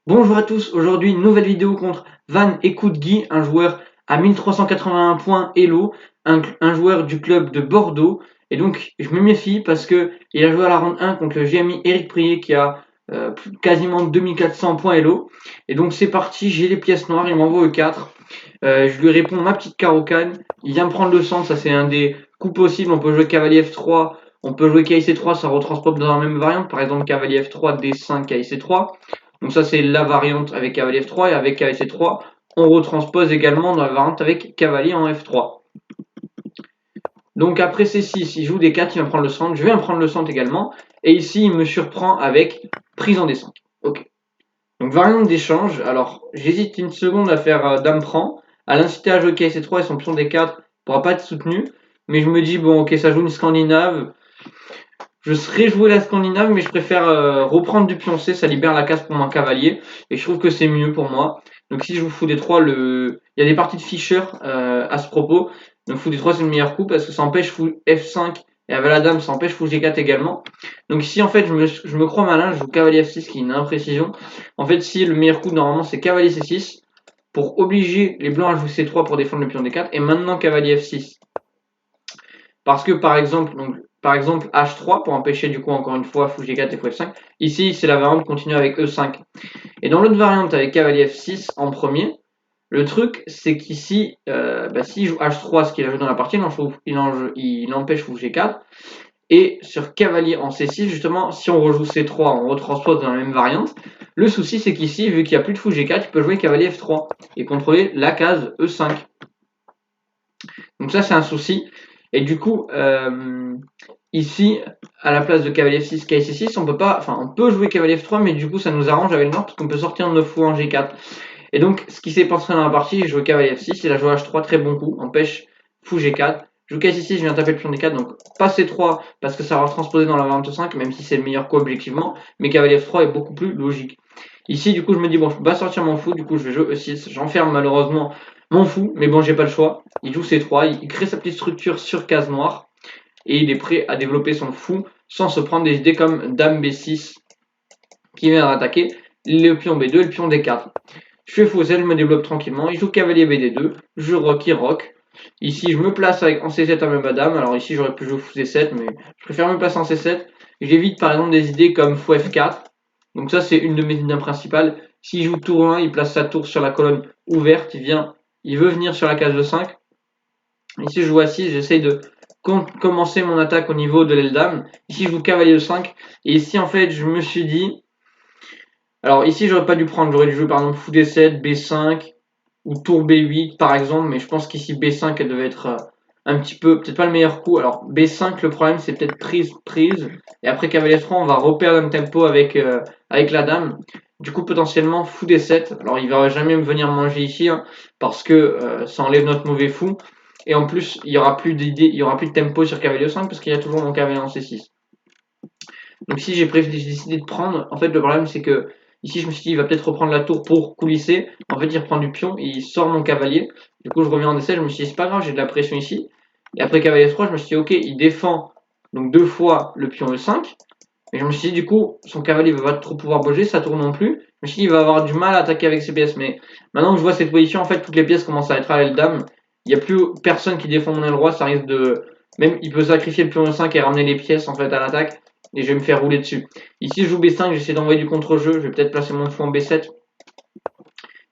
Bonjour à tous, aujourd'hui une nouvelle vidéo contre Van Ekoutgui, un joueur à 1381 points Elo, un joueur du club de Bordeaux. Et donc je me méfie parce que il a joué à la ronde 1 contre le GMI Eric Prier qui a quasiment 2400 points Elo. Et donc c'est parti, j'ai les pièces noires, il m'envoie E4. Je lui réponds ma petite carocane, il vient me prendre le centre, ça c'est un des coups possibles, on peut jouer cavalier F3, on peut jouer KIC3, ça retransporte dans la même variante, par exemple cavalier F3, D5, KIC3. Donc ça c'est la variante avec cavalier F3 et avec cavalier C3, on retranspose également dans la variante avec cavalier en F3. Donc après C6, il joue des 4, il va prendre le centre, je vais me prendre le centre également, et ici il me surprend avec prise en D5. Ok. Donc variante d'échange, alors j'hésite une seconde à faire dame prend, à l'inciter à jouer KC3 et son pion D4 pourra pas être soutenu, mais je me dis bon ok ça joue une Scandinave, je serais joué la Scandinave, mais je préfère reprendre du pion C, ça libère la case pour mon cavalier, et je trouve que c'est mieux pour moi. Donc si je vous fous D3, il y a des parties de Fischer à ce propos. Donc fou D3 c'est le meilleur coup parce que ça empêche fou F5 et avec la dame ça empêche fou G4 également. Donc ici en fait je me crois malin, je joue cavalier F6 qui est une imprécision. En fait si le meilleur coup normalement c'est cavalier C6 pour obliger les blancs à jouer C3 pour défendre le pion D4 et maintenant cavalier F6. Parce que par exemple H3 pour empêcher du coup encore une fois fou G4 et fou F5. Ici c'est la variante continue avec E5. Et dans l'autre variante avec cavalier F6 en premier, le truc c'est qu'ici, s'il joue H3, ce qu'il a joué dans la partie, il empêche fou G4. Et sur cavalier en C6, justement, si on rejoue C3, on retranspose dans la même variante. Le souci c'est qu'ici, vu qu'il n'y a plus de fou G4, il peut jouer cavalier F3 et contrôler la case E5. Donc ça c'est un souci. Et du coup, ici, à la place de cavalier F6, KC6, on peut pas, enfin, on peut jouer cavalier F3, mais du coup, ça nous arrange avec le noir parce qu'on peut sortir nos fous en G4. Et donc, ce qui s'est passé dans la partie, j'ai joué cavalier F6, il a joué H3, très bon coup, empêche fou G4. Je joue KC6, je viens taper le pion D4, donc pas C3 parce que ça va transposer dans la variante 5, même si c'est le meilleur coup objectivement, mais cavalier F3 est beaucoup plus logique. Ici, du coup, je me dis, bon, je peux pas sortir mon fou, du coup, je vais jouer E6, j'enferme malheureusement mon fou, mais bon, j'ai pas le choix. Il joue C3, il crée sa petite structure sur case noire et il est prêt à développer son fou sans se prendre des idées comme dame B6 qui vient attaquer le pion B2 et le pion D4. Je fais faux Z, je me développe tranquillement. Il joue cavalier BD2, je rock, il rock. Ici, je me place en C7 à même dame. Alors ici, j'aurais pu jouer fou C7, mais je préfère me placer en C7. J'évite par exemple des idées comme fou F4. Donc ça, c'est une de mes idées principales. S'il joue tour 1, il place sa tour sur la colonne ouverte. Il veut venir sur la case de 5. Ici, je joue A6, j'essaye de commencer mon attaque au niveau de l'aile dame. Ici, je joue cavalier E5. Et ici, en fait, je me suis dit. Alors, ici, j'aurais pas dû prendre. J'aurais dû jouer par exemple fou D7, B5 ou tour B8 par exemple. Mais je pense qu'ici, B5, elle devait être un petit peu. Peut-être pas le meilleur coup. Alors, B5, le problème, c'est peut-être prise. Et après, cavalier F3, on va reperdre un tempo avec la dame. Du coup, potentiellement, fou D7. Alors, il va jamais venir manger ici parce que ça enlève notre mauvais fou. Et en plus, il y aura plus d'idées, il y aura plus de tempo sur cavalier 5 parce qu'il y a toujours mon cavalier en C6. Donc ici, j'ai décidé de prendre. En fait, le problème, c'est que ici, je me suis dit, il va peut-être reprendre la tour pour coulisser. En fait, il reprend du pion et il sort mon cavalier. Du coup, je reviens en essai. Je me suis dit, c'est pas grave, j'ai de la pression ici. Et après cavalier F3, je me suis dit, ok, il défend donc deux fois le pion E5. Et je me suis dit, du coup, son cavalier va pas trop pouvoir bouger, ça tourne non plus. Je me suis dit, il va avoir du mal à attaquer avec ses pièces. Mais maintenant que je vois cette position, en fait, toutes les pièces commencent à être à l'aile dame. Il n'y a plus personne qui défend mon aile roi. Ça risque de. Même, il peut sacrifier le pion E5 et ramener les pièces en fait à l'attaque. Et je vais me faire rouler dessus. Ici, je joue B5, j'essaie d'envoyer du contre-jeu. Je vais peut-être placer mon fou en B7.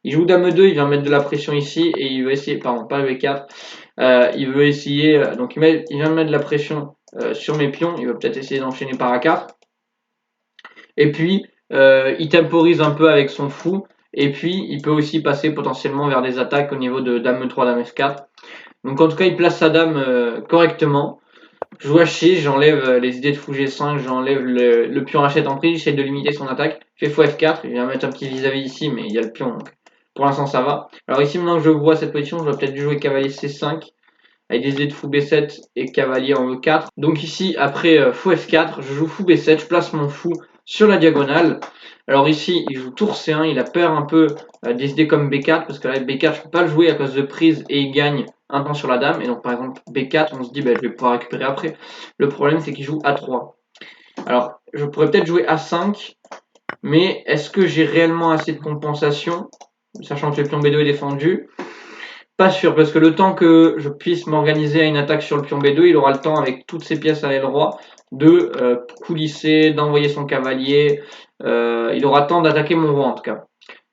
Il joue Dame 2, il vient mettre de la pression ici. Et il veut essayer, pardon, pas B4. Il veut essayer. Donc, il vient de mettre de la pression sur mes pions. Il va peut-être essayer d'enchaîner par A4. Et puis, il temporise un peu avec son fou. Et puis, il peut aussi passer potentiellement vers des attaques au niveau de Dame 3, Dame F4. Donc, en tout cas, il place sa dame correctement. Je joue H6, j'enlève les idées de fou G5, j'enlève le pion H7 en prise, j'essaie de limiter son attaque. Je fais fou F4, il vient mettre un petit vis-à-vis ici, mais il y a le pion, donc pour l'instant ça va. Alors ici, maintenant que je vois cette position, je vais peut-être jouer cavalier C5 avec des idées de fou B7 et cavalier en E4. Donc ici, après fou F4, je joue fou B7, je place mon fou sur la diagonale. Alors ici, il joue tour C1, il a peur un peu des idées comme B4, parce que là, B4, je peux pas le jouer à cause de prise et il gagne un temps sur la dame. Et donc par exemple, B4, on se dit, je vais pouvoir récupérer après. Le problème, c'est qu'il joue A3. Alors, je pourrais peut-être jouer A5, Mais est-ce que j'ai réellement assez de compensation, sachant que le pion B2 est défendu? Pas sûr, parce que le temps que je puisse m'organiser à une attaque sur le pion B2, il aura le temps, avec toutes ses pièces à l'aile roi, de coulisser, d'envoyer son cavalier. Il aura le temps d'attaquer mon roi en tout cas.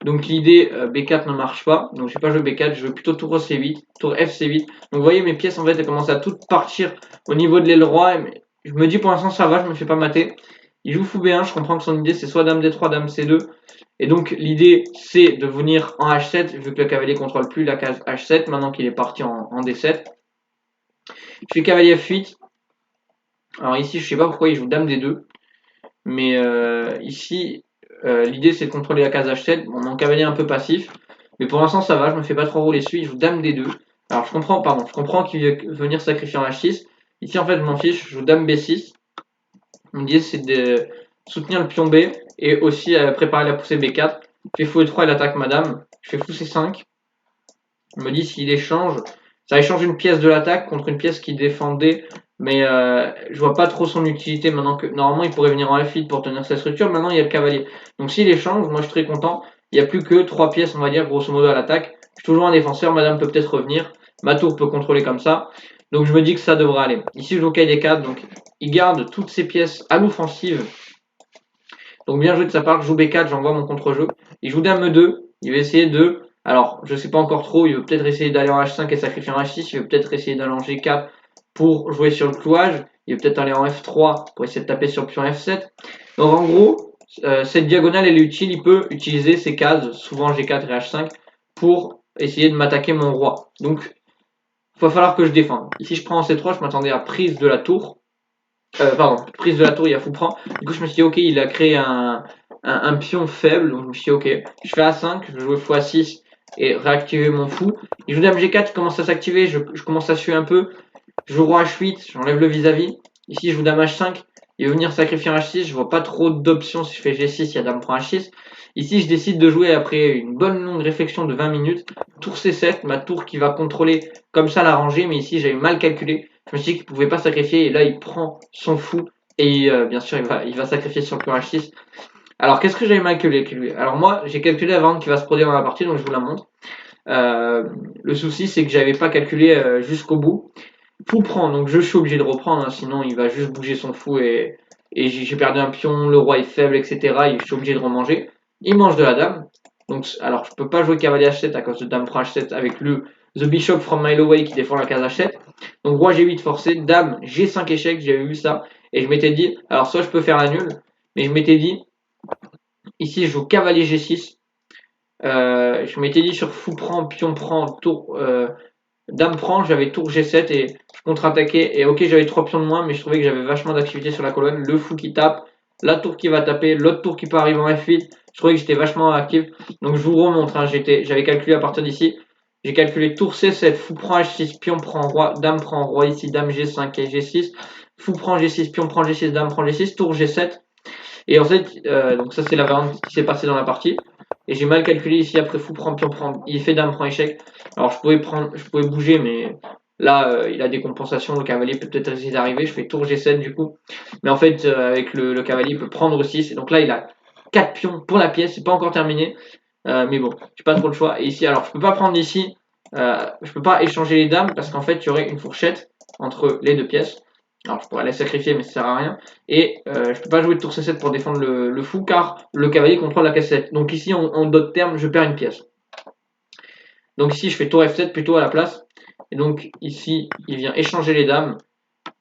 Donc l'idée B4 ne marche pas, donc je vais pas jouer B4, je veux plutôt tour C8, tour FC8. Donc vous voyez mes pièces en fait elles commencent à toutes partir au niveau de l'aile roi. Je me dis pour l'instant ça va, je me fais pas mater. Il joue fou B1, je comprends que son idée c'est soit dame D3, dame C2. Et donc l'idée c'est de venir en H7, vu que le cavalier contrôle plus la case H7, maintenant qu'il est parti en D7. Je fais cavalier F8. Alors ici je sais pas pourquoi il joue dame D2. Mais ici, l'idée c'est de contrôler la case H7. Bon, mon cavalier est un peu passif. Mais pour l'instant ça va, je me fais pas trop rouler dessus. Il joue dame D2. Alors je comprends qu'il veut venir sacrifier en H6. Ici en fait je m'en fiche, je joue dame B6. L'idée c'est de soutenir le pion B et aussi préparer la poussée B4. Je fais fou E3, il attaque madame. Je fais fou C5. Je me dis s'il échange, ça échange une pièce de l'attaque contre une pièce qui défendait, mais je vois pas trop son utilité maintenant que normalement il pourrait venir en F8 pour tenir sa structure. Maintenant il y a le cavalier. Donc s'il échange, moi je suis très content. Il n'y a plus que 3 pièces, on va dire, grosso modo à l'attaque. Je suis toujours un défenseur, madame peut peut-être revenir. Ma tour peut contrôler comme ça. Donc je me dis que ça devrait aller. Ici je joue KD4, donc il garde toutes ses pièces à l'offensive. Donc bien joué de sa part, je joue B4, j'envoie mon contre-jeu. Il joue dame E2, il va essayer de... Alors, je sais pas encore trop, il veut peut-être essayer d'aller en H5 et sacrifier en H6, il veut peut-être essayer d'aller en G4 pour jouer sur le clouage, il veut peut-être aller en F3 pour essayer de taper sur le pion F7. Donc en gros, cette diagonale elle est utile, il peut utiliser ces cases, souvent G4 et H5, pour essayer de m'attaquer mon roi. Donc, il va falloir que je défende. Ici je prends en C3, je m'attendais à prise de la tour, pardon, prise de la tour, il y a fou prend. Du coup, je me suis dit, ok, il a créé un pion faible. Donc, je me suis dit, ok, je fais A5, je vais jouer fou A6 et réactiver mon fou. Il joue dame G4, il commence à s'activer, je commence à suer un peu. Je joue roi H8, j'enlève le vis-à-vis. Ici, je joue dame H5, il va venir sacrifier un H6. Je vois pas trop d'options si je fais G6, il y a dame prend H6. Ici, je décide de jouer après une bonne longue réflexion de 20 minutes. Tour C7, ma tour qui va contrôler comme ça la rangée, mais ici, j'avais mal calculé. Je me suis dit qu'il pouvait pas sacrifier et là il prend son fou et bien sûr il va sacrifier sur le pion H6. Alors qu'est-ce que j'avais mal calculé? Alors moi j'ai calculé la variante qui va se produire dans la partie donc je vous la montre. Le souci c'est que j'avais pas calculé jusqu'au bout. Fou prend donc je suis obligé de reprendre hein, sinon il va juste bouger son fou et j'ai perdu un pion, le roi est faible etc. Et je suis obligé de remanger. Il mange de la dame. Donc alors je peux pas jouer cavalier H7 à cause de dame prend H7 avec le The Bishop from Mile Away qui défend la case H7. Donc roi G8 forcé, dame G5 échec, j'avais vu ça. Et je m'étais dit, alors soit je peux faire la nulle, mais je m'étais dit, ici je joue cavalier G6. Je m'étais dit sur fou prend, pion prend, tour, dame prend, j'avais tour G7 et je contre-attaquais. Et ok, j'avais 3 pions de moins, mais je trouvais que j'avais vachement d'activité sur la colonne. Le fou qui tape, la tour qui va taper, l'autre tour qui peut arriver en F8. Je trouvais que j'étais vachement actif. Donc je vous remontre, hein, j'avais calculé à partir d'ici. J'ai calculé tour C7, fou prend H6, pion prend roi, dame prend roi ici, dame G5 et G6. Fou prend G6, pion prend G6, dame prend G6, tour G7. Et en fait, donc ça c'est la variante qui s'est passée dans la partie. Et j'ai mal calculé ici après fou prend, pion prend, il fait dame prend échec. Alors je pouvais bouger, mais là il a des compensations, le cavalier peut peut-être essayer d'arriver. Je fais tour G7 du coup. Mais en fait, avec le cavalier, il peut prendre aussi. Et donc là, il a 4 pions pour la pièce, c'est pas encore terminé. Mais bon, j'ai pas trop le choix. Et ici, alors je peux pas prendre ici, je peux pas échanger les dames parce qu'en fait, il y aurait une fourchette entre les deux pièces. Alors je pourrais la sacrifier, mais ça sert à rien. Et je peux pas jouer de tour C7 pour défendre le fou car le cavalier contrôle la cassette. Donc ici, en d'autres termes, je perds une pièce. Donc ici, je fais tour F7 plutôt à la place. Et donc ici, il vient échanger les dames.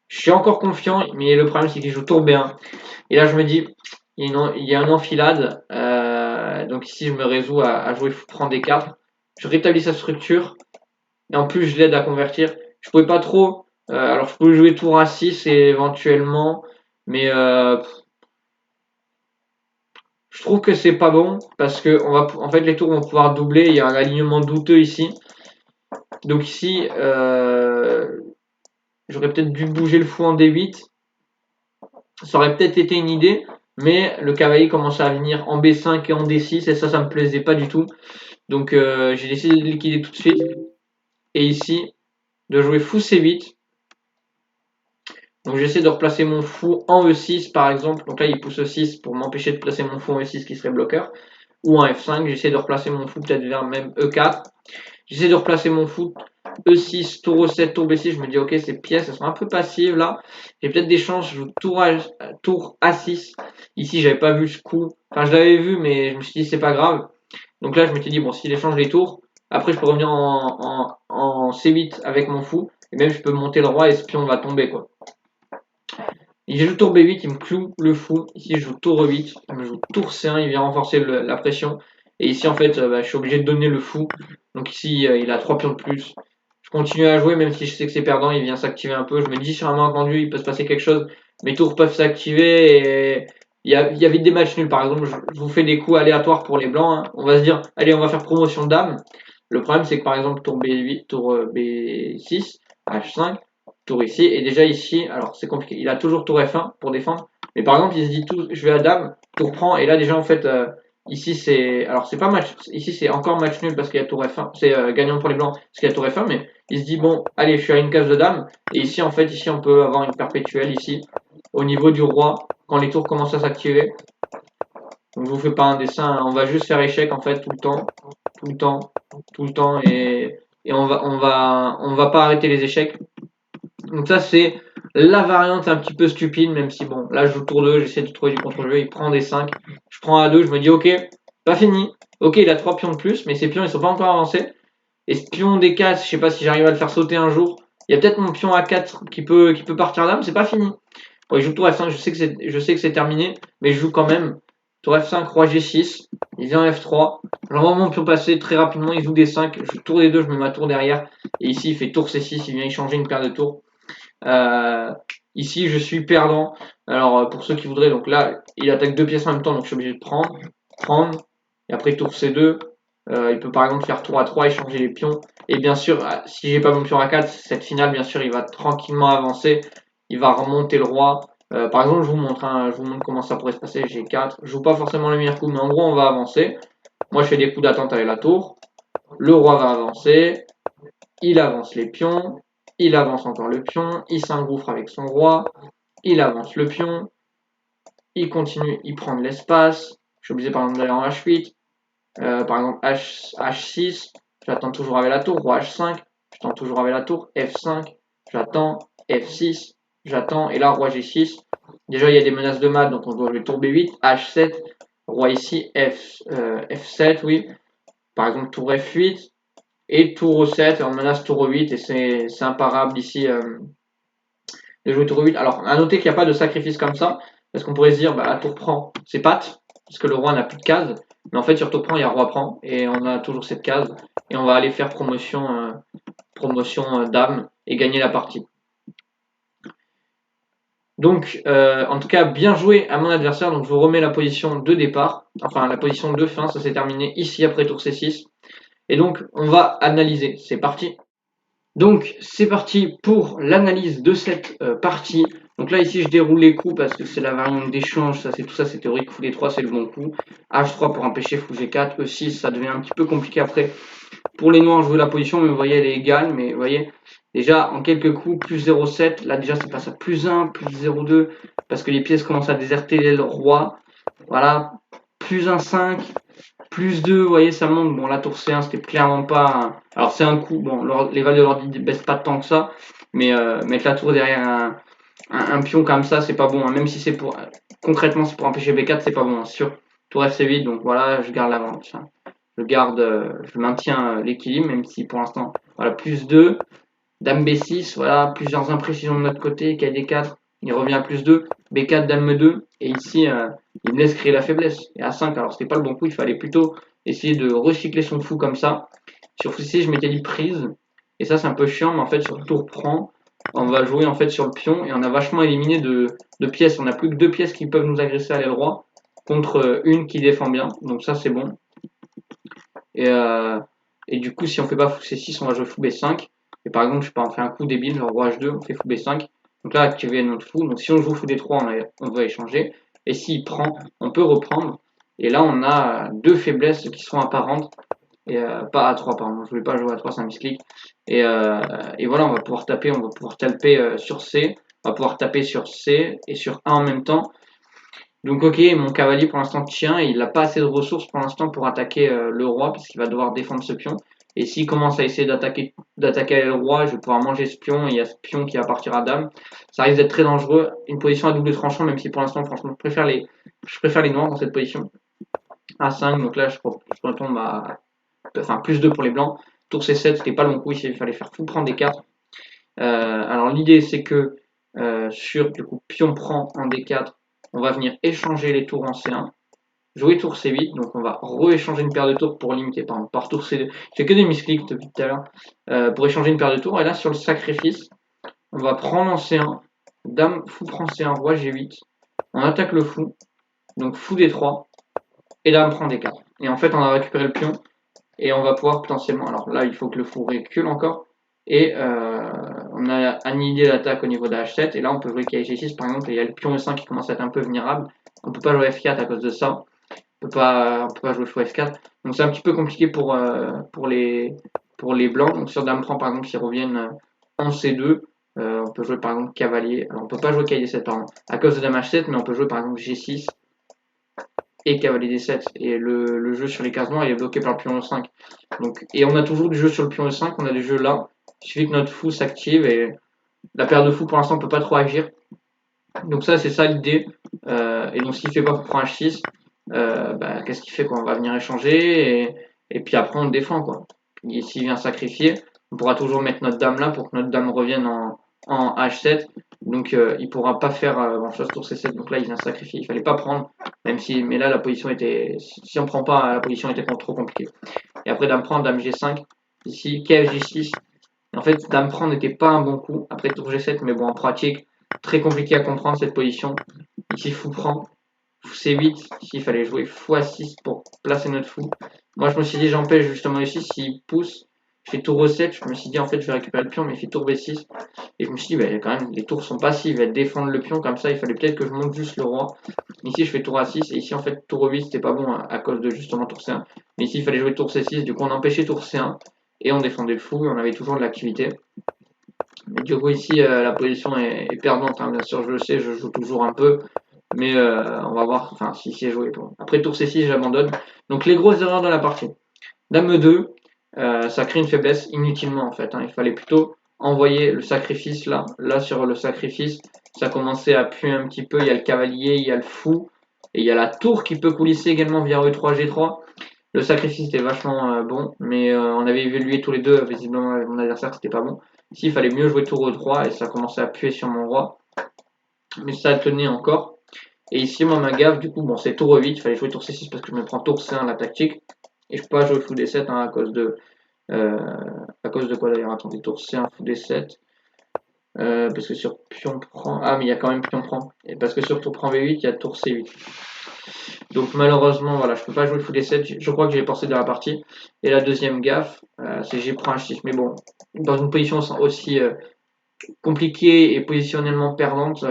Je suis encore confiant, mais le problème c'est qu'il joue tour B1. Et là, je me dis, il y a une enfilade. Donc ici, je me résous à jouer prendre des cartes. Je rétablis sa structure. Et en plus, je l'aide à convertir. Je pouvais pas trop. Alors, je pouvais jouer tour A6 et éventuellement. Mais je trouve que c'est pas bon. Parce que en fait, les tours vont pouvoir doubler. Il y a un alignement douteux ici. Donc ici, j'aurais peut-être dû bouger le fou en D8. Ça aurait peut-être été une idée. Mais le cavalier commençait à venir en B5 et en D6. Et ça me plaisait pas du tout. Donc j'ai décidé de liquider tout de suite. Et ici, de jouer fou C8. Donc j'essaie de replacer mon fou en E6 par exemple. Donc là il pousse E6 pour m'empêcher de placer mon fou en E6 qui serait bloqueur. Ou en F5, j'essaie de replacer mon fou peut-être vers même E4. J'essaie de replacer mon fou E6, tour E7, tour B6. Je me dis ok ces pièces elles sont un peu passives là. J'ai peut-être des chances, je joue tour A6. Ici j'avais pas vu ce coup. Enfin je l'avais vu mais je me suis dit c'est pas grave. Donc là je m'étais dit bon s'il échange les tours, après je peux revenir en C8 avec mon fou. Et même je peux monter le roi et ce pion va tomber quoi. Il joue tour B8, il me cloue le fou. Ici, je joue tour E8, il me joue tour C1, il vient renforcer la pression. Et ici, en fait, je suis obligé de donner le fou. Donc ici, il a 3 pions de plus. Je continue à jouer, même si je sais que c'est perdant, il vient s'activer un peu. Je me dis, sur un malentendu, il peut se passer quelque chose. Mes tours peuvent s'activer et il y a vite des matchs nuls. Par exemple, je vous fais des coups aléatoires pour les blancs. Hein. On va se dire, allez, on va faire promotion dame. Le problème, c'est que par exemple, tour B8, tour B6, H5, tour ici. Et déjà ici, alors c'est compliqué. Il a toujours tour F1 pour défendre. Mais par exemple, il se dit tout, je vais à dame, tour prend. Et là, déjà, en fait, ici, c'est. Alors, c'est pas match. Ici, c'est encore match nul parce qu'il y a tour F1. C'est gagnant pour les blancs parce qu'il y a tour F1. Mais il se dit, bon, allez, je suis à une case de dame. Et ici, en fait, ici, on peut avoir une perpétuelle ici. Au niveau du roi, quand les tours commencent à s'activer. Donc, je vous fais pas un dessin. Hein. On va juste faire échec, en fait, tout le temps. Tout le temps. Tout le temps. Et on va pas arrêter les échecs. Donc ça c'est la variante un petit peu stupide, même si bon, là je joue tour 2, j'essaie de trouver du contre-jeu, il prend des 5, je prends A2, je me dis ok, pas fini, ok il a 3 pions de plus, mais ces pions ils sont pas encore avancés, et ce pion D4, je sais pas si j'arrive à le faire sauter un jour, il y a peut-être mon pion A4 qui peut partir dame, c'est pas fini. Bon, il joue tour F5, je sais que c'est terminé, mais je joue quand même. Tour F5, roi G6, il vient en F3, j'envoie mon pion passer très rapidement, il joue des 5, je joue tour D2, je mets ma tour derrière, et ici il fait tour C6, il vient échanger une paire de tours. Euh, ici, je suis perdant. Alors, pour ceux qui voudraient, donc là, il attaque deux pièces en même temps, donc je suis obligé de prendre. Et après, tour C2, il peut par exemple faire tour A3 et changer les pions. Et bien sûr, si j'ai pas mon pion A4, cette finale, bien sûr, il va tranquillement avancer. Il va remonter le roi. Par exemple, je vous montre comment ça pourrait se passer. J'ai 4. Je joue pas forcément le meilleur coup, mais en gros, on va avancer. Moi, je fais des coups d'attente avec la tour. Le roi va avancer. Il avance les pions, il avance encore le pion, il s'engouffre avec son roi, il avance le pion, il continue, il prend de l'espace. Je suis obligé par exemple d'aller en H8, par exemple H6, j'attends toujours avec la tour, roi H5, j'attends toujours avec la tour, F5, j'attends, F6, j'attends, et là roi G6. Déjà il y a des menaces de mat, donc on doit jouer tour B8, H7, roi ici, F7, oui, par exemple tour F8, et tour 7 on menace tour 8 et c'est imparable ici de jouer tour 8. Alors, à noter qu'il n'y a pas de sacrifice comme ça, parce qu'on pourrait se dire, bah, la tour prend, c'est patte, parce que le roi n'a plus de case, mais en fait, sur tour prend, il y a roi prend, et on a toujours cette case, et on va aller faire promotion dame, et gagner la partie. Donc, en tout cas, bien joué à mon adversaire, donc je vous remets la position de départ, enfin la position de fin, ça s'est terminé ici après tour C6, et donc on va analyser, c'est parti. Donc c'est parti pour l'analyse de cette partie. Donc là ici je déroule les coups parce que c'est la variante d'échange, ça c'est tout ça, c'est théorique, fou D3 c'est le bon coup. H3 pour empêcher fou G4, E6 ça devient un petit peu compliqué après. Pour les noirs je veux la position mais vous voyez elle est égale, mais vous voyez déjà en quelques coups plus 0,7, là déjà c'est passe à plus 1, plus 0,2 parce que les pièces commencent à déserter l'aile roi. Voilà, plus 1,5, plus 2, vous voyez, ça monte. Bon, la tour C1, c'était clairement pas. Alors, c'est un coup. Bon, les valeurs de l'ordi ne baissent pas tant que ça. Mais mettre la tour derrière un pion comme ça, c'est pas bon. Hein. Même si c'est pour. Concrètement, c'est pour empêcher B4, c'est pas bon. Hein. Sûr. Tour FC8, donc voilà, je garde l'avance. Hein. Je maintiens l'équilibre, même si pour l'instant, voilà, plus 2. Dame B6, voilà, plusieurs imprécisions de notre côté. KD4, il revient à plus 2. B4, Dame 2. Et ici, il me laisse créer la faiblesse. Et à 5, alors c'était pas le bon coup, il fallait plutôt essayer de recycler son fou comme ça. Sur fou 6, je m'étais dit prise. Et ça, c'est un peu chiant, mais en fait, sur tour prend, on va jouer en fait sur le pion. Et on a vachement éliminé de pièces. On n'a plus que 2 pièces qui peuvent nous agresser à l'aile droit contre une qui défend bien. Donc ça, c'est bon. Et, euh, et du coup, si on fait pas fou C6, on va jouer fou B5. Et par exemple, je sais pas, on fait un coup débile, genre roi H2, on fait fou B5. Donc là, activer notre fou. Donc si on joue fou D3, on va échanger. Et s'il prend, on peut reprendre. Et là, on a deux faiblesses qui sont apparentes. Et pas A3, pardon. Je voulais pas jouer A3, c'est un misclick. Et voilà, on va pouvoir taper sur C. On va pouvoir taper sur C et sur A en même temps. Donc ok, mon cavalier pour l'instant tient, et il n'a pas assez de ressources pour l'instant pour attaquer le roi, puisqu'il va devoir défendre ce pion. Et s'il commence à essayer d'attaquer le roi, je vais pouvoir manger ce pion, et il y a ce pion qui va partir à dame. Ça risque d'être très dangereux, une position à double tranchant, même si pour l'instant, franchement, je préfère les noirs dans cette position. A5, donc là je retombe à plus 2 pour les blancs. Tour C7, c'était pas le bon coup, il fallait faire fou prendre des cartes. Alors l'idée c'est que sur du coup pion prend en D4, on va venir échanger les tours en C1, jouer tour C8, donc on va re-échanger une paire de tours pour limiter par tour C2. J'ai que des misclics depuis tout à l'heure pour échanger une paire de tours. Et là sur le sacrifice, on va prendre en C1, dame fou prend C1, roi G8, on attaque le fou, donc fou D3, et dame prend D4. Et en fait on a récupéré le pion, et on va pouvoir potentiellement, alors là il faut que le fou recule encore, et on a annihilé l'attaque au niveau de H7, et là on peut jouer KG6 par exemple, et il y a le pion E5 qui commence à être un peu vulnérable, on peut pas jouer F4 à cause de ça, on peut pas jouer fou F4, donc c'est un petit peu compliqué pour les blancs. Donc sur dame prend par exemple, s'ils reviennent en C2, on peut jouer par exemple cavalier, alors on peut pas jouer cavalier D7 pardon, à cause de dame H7, mais on peut jouer par exemple G6, et cavalier D7, et le jeu sur les cases noires il est bloqué par le pion E5. Donc, et on a toujours du jeu sur le pion E5, on a du jeu là, il suffit que notre fou s'active, et la paire de fous pour l'instant on peut pas trop agir. Donc ça c'est ça l'idée, et donc s'il fait pas pour prendre H6, qu'est-ce qu'il fait quoi? On va venir échanger, et puis après on défend quoi. Et s'il vient sacrifier, on pourra toujours mettre notre dame là pour que notre dame revienne en H7. Donc il pourra pas faire grand chose tour C7. Donc là il vient sacrifier. Il fallait pas prendre, même si, mais là la position était, si on prend pas, la position était trop compliquée. Et après dame prend, dame G5. Ici KF G6. Et en fait dame prend n'était pas un bon coup. Après tour G7, mais bon en pratique très compliqué à comprendre cette position. Ici fou prend. Fou C8, ici il fallait jouer fou A6 pour placer notre fou. Moi je me suis dit j'empêche justement ici, s'il pousse, je fais tour E7, je me suis dit en fait je vais récupérer le pion, mais il fait tour B6. Et je me suis dit quand même les tours sont passifs, il va défendre le pion comme ça, il fallait peut-être que je monte juste le roi. Ici je fais tour A6, et ici en fait tour E8 c'était pas bon à cause de justement tour C1. Mais ici il fallait jouer tour C6, du coup on empêchait tour C1, et on défendait le fou, et on avait toujours de l'activité. Mais du coup ici la position est perdante, hein. Bien sûr je le sais, je joue toujours un peu. Mais on va voir si c'est joué. Bon. Après tour C6, j'abandonne. Donc les grosses erreurs dans la partie. Dame E2, ça crée une faiblesse inutilement en fait. Hein. Il fallait plutôt envoyer le sacrifice là. Là sur le sacrifice, ça commençait à puer un petit peu. Il y a le cavalier, il y a le fou. Et il y a la tour qui peut coulisser également via E3, G3. Le sacrifice était vachement bon. Mais on avait évalué tous les deux. Visiblement, mon adversaire, c'était pas bon. Ici, il fallait mieux jouer tour E3 et ça commençait à puer sur mon roi. Mais ça tenait encore. Et ici, moi, ma gaffe, du coup, bon, c'est tour E8, il fallait jouer tour C6 parce que je me prends tour C1 la tactique. Et je peux pas jouer fou D7 hein, euh, à cause de quoi d'ailleurs? Attendez, tour C1, fou D7. Parce que sur pion prend. Ah, mais il y a quand même pion prend. Et parce que sur tour prend V8, il y a tour C8. Donc malheureusement, voilà, je peux pas jouer fou D7. Je crois que j'ai pensé dans la partie. Et la deuxième gaffe, c'est G prend H6. Mais bon, dans une position aussi compliquée et positionnellement perdante,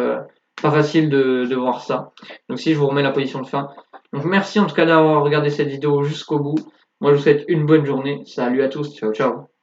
pas facile de voir ça. Donc si je vous remets la position de fin. Donc merci en tout cas d'avoir regardé cette vidéo jusqu'au bout. Moi je vous souhaite une bonne journée. Salut à tous, ciao ciao.